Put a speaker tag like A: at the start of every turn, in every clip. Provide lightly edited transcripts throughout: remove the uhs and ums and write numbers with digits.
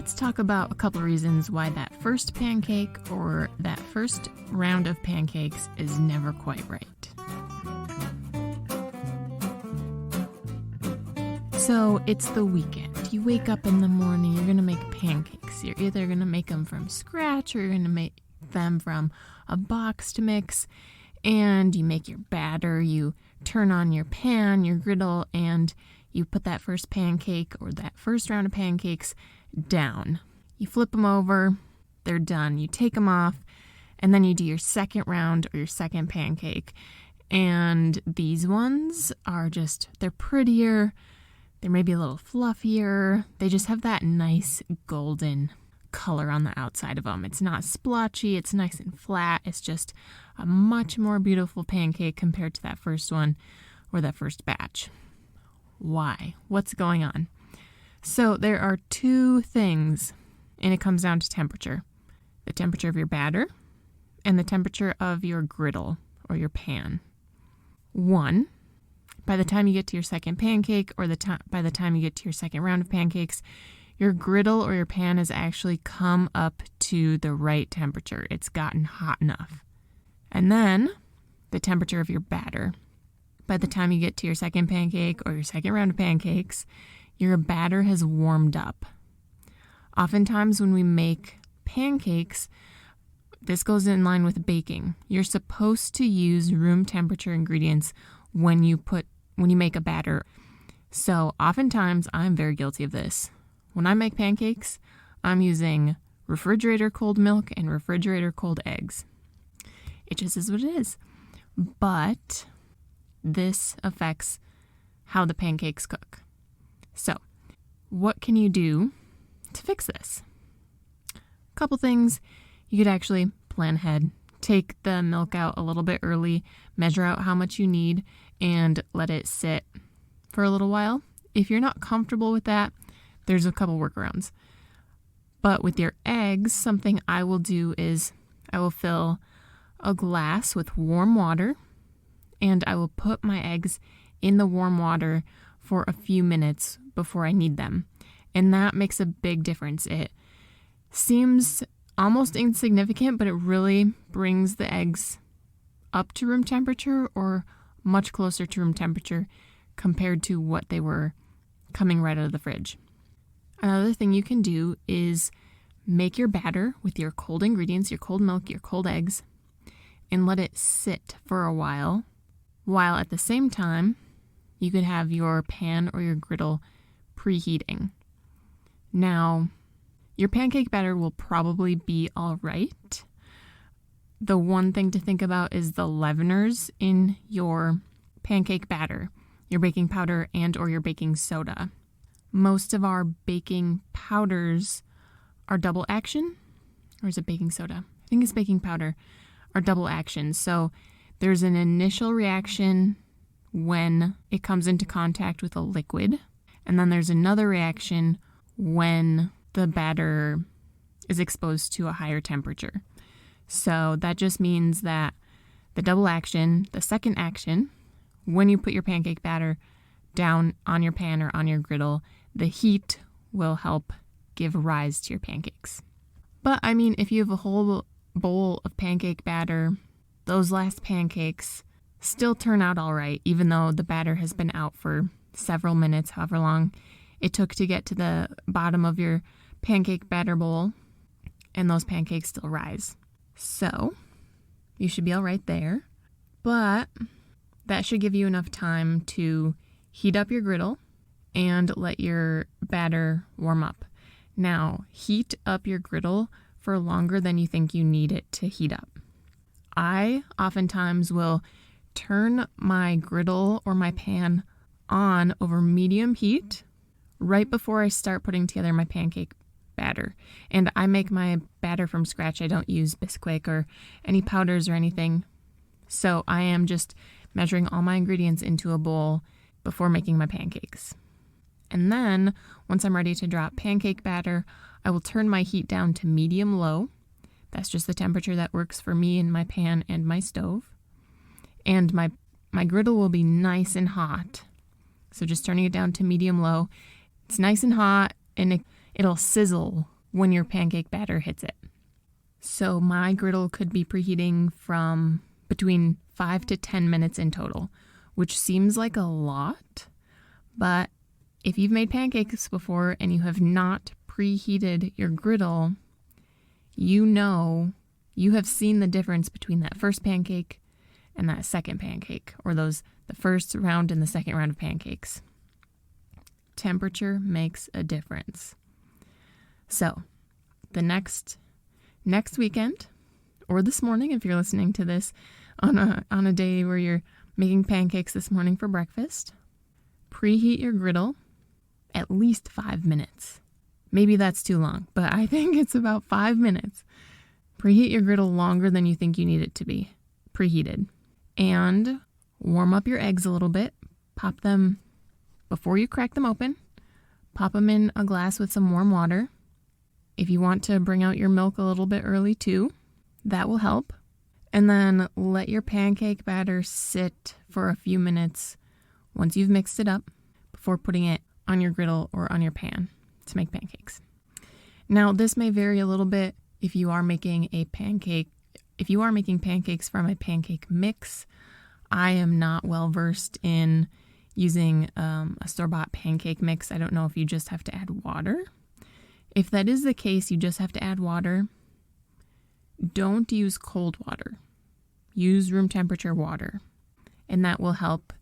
A: let's talk about a couple reasons why that first pancake or that first round of pancakes is never quite right. So it's the weekend. You wake up in the morning, you're going to make pancakes. You're either going to make them from scratch or you're going to make them from a boxed mix. And you make your batter, you turn on your pan, your griddle, and you put that first pancake or that first round of pancakes down. You flip them over, they're done. You take them off, and then you do your second round or your second pancake. And these ones are just, they're prettier. They're maybe a little fluffier. They just have that nice golden color on the outside of them. It's not splotchy. It's nice and flat. It's just a much more beautiful pancake compared to that first one or that first batch. Why? What's going on? So there are two things, and it comes down to temperature. The temperature of your batter and the temperature of your griddle or your pan. One, by the time you get to your second pancake or by the time you get to your second round of pancakes, your griddle or your pan has actually come up to the right temperature. It's gotten hot enough. And then the temperature of your batter. By the time you get to your second pancake or your second round of pancakes, your batter has warmed up. Oftentimes when we make pancakes, this goes in line with baking. You're supposed to use room temperature ingredients when you make a batter. So oftentimes I'm very guilty of this. When I make pancakes, I'm using refrigerator cold milk and refrigerator cold eggs. It just is what it is. But this affects how the pancakes cook. So, what can you do to fix this? A couple things. You could actually plan ahead. Take the milk out a little bit early, measure out how much you need, and let it sit for a little while. If you're not comfortable with that, there's a couple workarounds. But with your eggs, something I will do is I will fill a glass with warm water, and I will put my eggs in the warm water for a few minutes before I need them. And that makes a big difference. It seems almost insignificant, but it really brings the eggs up to room temperature or much closer to room temperature compared to what they were coming right out of the fridge. Another thing you can do is make your batter with your cold ingredients, your cold milk, your cold eggs, and let it sit for a while at the same time you could have your pan or your griddle preheating. Now, your pancake batter will probably be all right. The one thing to think about is the leaveners in your pancake batter, your baking powder and or your baking soda. Most of our baking powders are double action, or is it baking soda? I think it's baking powder, are double action. So there's an initial reaction when it comes into contact with a liquid, and then there's another reaction when the batter is exposed to a higher temperature. So that just means that the double action, the second action, when you put your pancake batter down on your pan or on your griddle, the heat will help give rise to your pancakes. But I mean, if you have a whole bowl of pancake batter, those last pancakes still turn out all right, even though the batter has been out for several minutes, however long it took to get to the bottom of your pancake batter bowl, and those pancakes still rise. So you should be all right there, but that should give you enough time to heat up your griddle and let your batter warm up. Now, heat up your griddle for longer than you think you need it to heat up. I oftentimes will turn my griddle or my pan on over medium heat right before I start putting together my pancake batter. And I make my batter from scratch. I don't use Bisquick or any powders or anything. So I am just measuring all my ingredients into a bowl before making my pancakes. And then, once I'm ready to drop pancake batter, I will turn my heat down to medium-low. That's just the temperature that works for me and my pan and my stove. And my griddle will be nice and hot. So just turning it down to medium-low. It's nice and hot, and it'll sizzle when your pancake batter hits it. So my griddle could be preheating from between 5 to 10 minutes in total, which seems like a lot, but if you've made pancakes before and you have not preheated your griddle, you know you have seen the difference between that first pancake and that second pancake, or the first round and the second round of pancakes. Temperature makes a difference. So the next weekend, or this morning if you're listening to this on a day where you're making pancakes this morning for breakfast, preheat your griddle at least 5 minutes. Maybe that's too long, but I think it's about 5 minutes. Preheat your griddle longer than you think you need it to be preheated. And warm up your eggs a little bit. Pop them before you crack them open. Pop them in a glass with some warm water. If you want to bring out your milk a little bit early too, that will help. And then let your pancake batter sit for a few minutes once you've mixed it up before putting it on your griddle or on your pan to make pancakes. Now, this may vary a little bit if you are making pancakes from a pancake mix. I am not well versed in using a store-bought pancake mix. I don't know if you just have to add water. If that is the case, you just have to add water. Don't use cold water. Use room temperature water, and that will help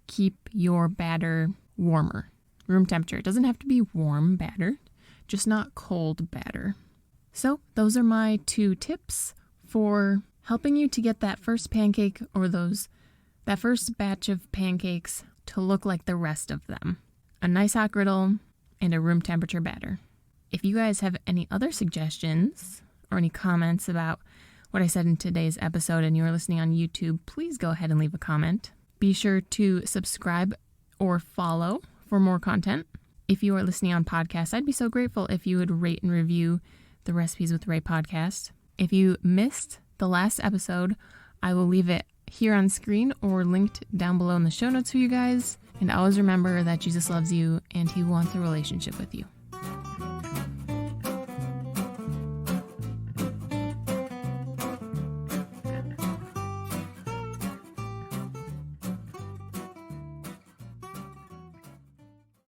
A: keep your batter warmer. Room temperature. It doesn't have to be warm batter, just not cold batter. So those are my 2 tips for helping you to get that first pancake or that first batch of pancakes to look like the rest of them. A nice hot griddle and a room temperature batter. If you guys have any other suggestions or any comments about what I said in today's episode and you're listening on YouTube, please go ahead and leave a comment. Be sure to subscribe or follow for more content. If you are listening on podcasts, I'd be so grateful if you would rate and review the Recipes with Ray podcast. If you missed the last episode, I will leave it here on screen or linked down below in the show notes for you guys. And always remember that Jesus loves you and he wants a relationship with you.